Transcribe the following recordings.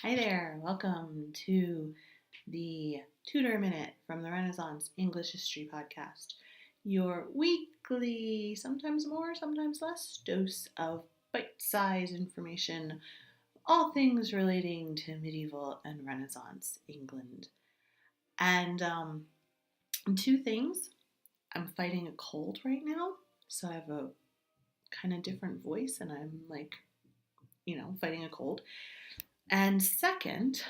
Hi there, welcome to the Tudor Minute from the Renaissance English History Podcast, your weekly, sometimes more, sometimes less, dose of bite-sized information, all things relating to medieval and Renaissance England. And two things, I'm fighting a cold right now, so I have a kind of different voice and I'm fighting a cold. And second,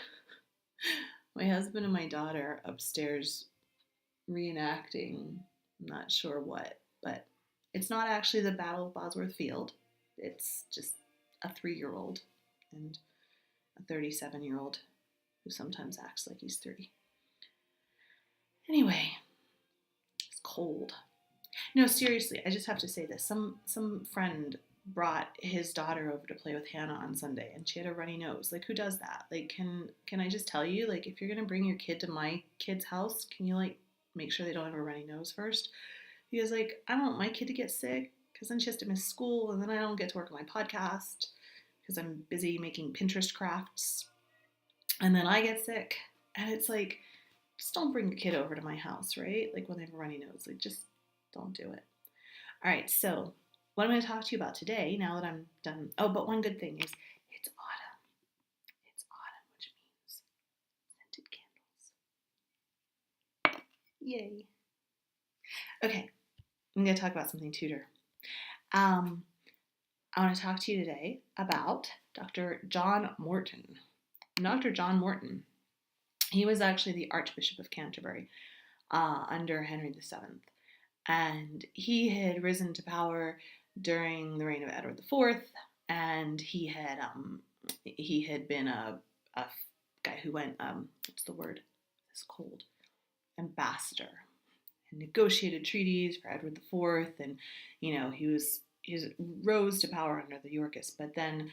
my husband and my daughter upstairs reenacting, I'm not sure what, but it's not actually the Battle of Bosworth Field. It's just a 3-year-old and a 37-year-old who sometimes acts like he's 30. Anyway, it's cold. No, seriously, I just have to say this. Some friend brought his daughter over to play with Hannah on Sunday and she had a runny nose. Like, who does that? Like, can I just tell you, like, if you're gonna bring your kid to my kid's house, can you like make sure they don't have a runny nose first? Because like, I don't want my kid to get sick because then she has to miss school and then I don't get to work on my podcast because I'm busy making Pinterest crafts and then I get sick. And it's like, just don't bring the kid over to my house, right? Like when they have a runny nose, like just don't do it. All right, so what I'm going to talk to you about today, now that I'm done. Oh, but one good thing is it's autumn. It's autumn, which means scented candles. Yay. Okay, I'm going to talk about something Tudor. I want to talk to you today about Dr. John Morton. Dr. John Morton, he was actually the Archbishop of Canterbury under Henry VII. And he had risen to power during the reign of Edward IV, and he had been a guy who went what's the word? It's cold. Ambassador, and negotiated treaties for Edward IV, and he rose to power under the Yorkists. But then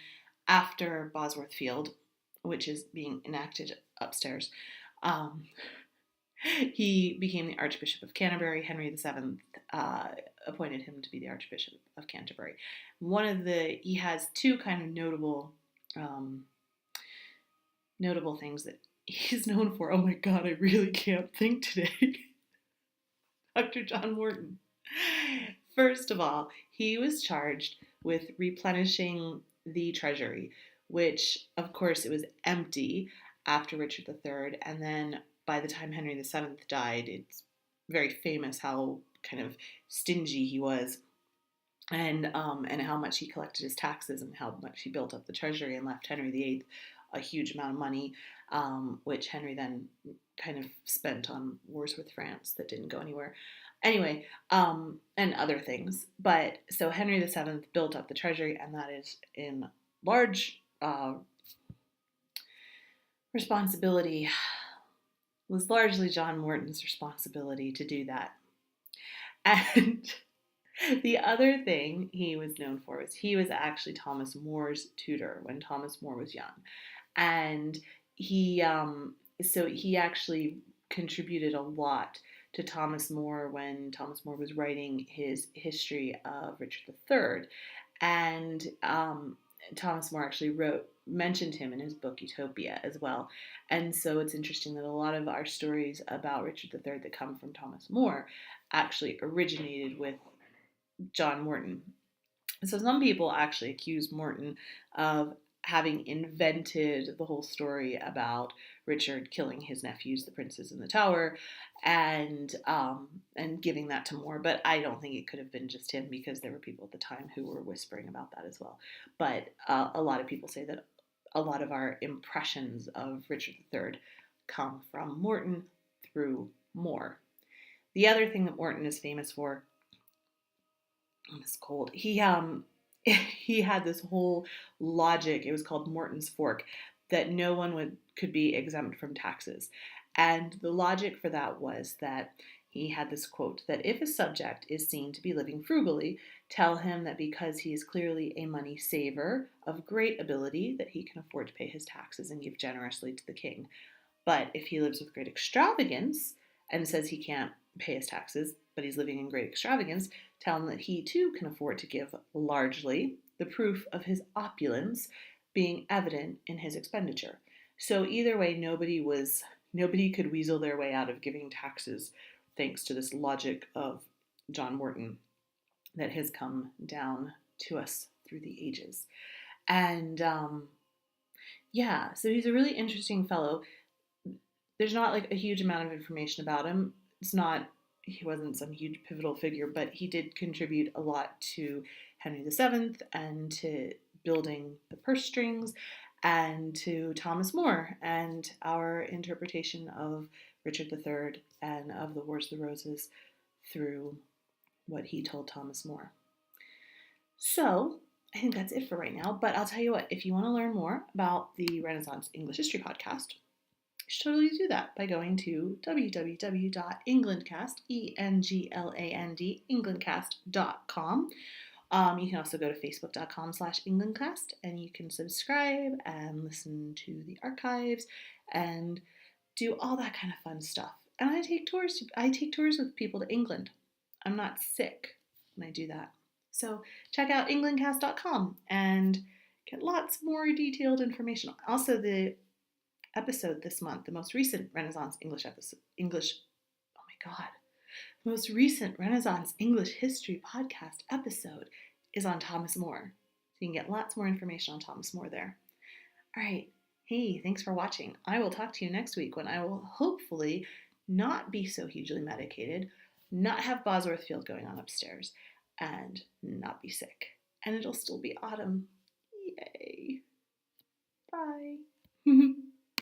after Bosworth Field, which is being enacted upstairs, he became the Archbishop of Canterbury. Henry VII appointed him to be the Archbishop of Canterbury. He has two kind of notable things that he's known for. Oh my God, I really can't think today. Dr. John Morton. First of all, he was charged with replenishing the treasury, which, of course, it was empty after Richard III, and then by the time Henry VII died, it's very famous how kind of stingy he was, and how much he collected his taxes and how much he built up the treasury and left Henry VIII a huge amount of money, which Henry then kind of spent on wars with France that didn't go anywhere. Anyway, and other things. But so Henry VII built up the treasury, and that is in large responsibility, was largely John Morton's responsibility to do that. And the other thing he was known for was he was actually Thomas More's tutor when Thomas More was young. And he actually contributed a lot to Thomas More when Thomas More was writing his history of Richard III. And Thomas More actually mentioned him in his book Utopia as well. And so it's interesting that a lot of our stories about Richard III that come from Thomas More actually originated with John Morton. So some people actually accuse Morton of having invented the whole story about Richard killing his nephews, the princes in the Tower, and giving that to More. But I don't think it could have been just him, because there were people at the time who were whispering about that as well. But a lot of people say that a lot of our impressions of Richard III come from Morton through More. The other thing that Morton is famous for, it's cold, he had this whole logic, it was called Morton's Fork, that no one could be exempt from taxes. And the logic for that was that he had this quote, that if a subject is seen to be living frugally, tell him that because he is clearly a money saver of great ability, that he can afford to pay his taxes and give generously to the king. But if he lives with great extravagance and says he can't pay his taxes, but he's living in great extravagance, tell him that he too can afford to give largely, the proof of his opulence being evident in his expenditure. So either way, nobody could weasel their way out of giving taxes thanks to this logic of John Morton that has come down to us through the ages. And yeah, so he's a really interesting fellow. There's not like a huge amount of information about him. He wasn't some huge pivotal figure, but he did contribute a lot to Henry VII and to building the purse strings and to Thomas More and our interpretation of Richard III and of the Wars of the Roses through what he told Thomas More. So I think that's it for right now, but I'll tell you what, if you want to learn more about the Renaissance English History Podcast, you should totally do that by going to www.englandcast, E-N-G-L-A-N-D, englandcast.com. You can also go to facebook.com/englandcast and you can subscribe and listen to the archives and do all that kind of fun stuff. And I take tours with people to England. I'm not sick when I do that. So check out englandcast.com and get lots more detailed information. Also, the episode this month, the most recent Renaissance English most recent Renaissance English History Podcast episode is on Thomas More. So you can get lots more information on Thomas More there. All right. Hey, thanks for watching. I will talk to you next week when I will hopefully not be so hugely medicated, not have Bosworth Field going on upstairs, and not be sick. And it'll still be autumn. Yay. Bye.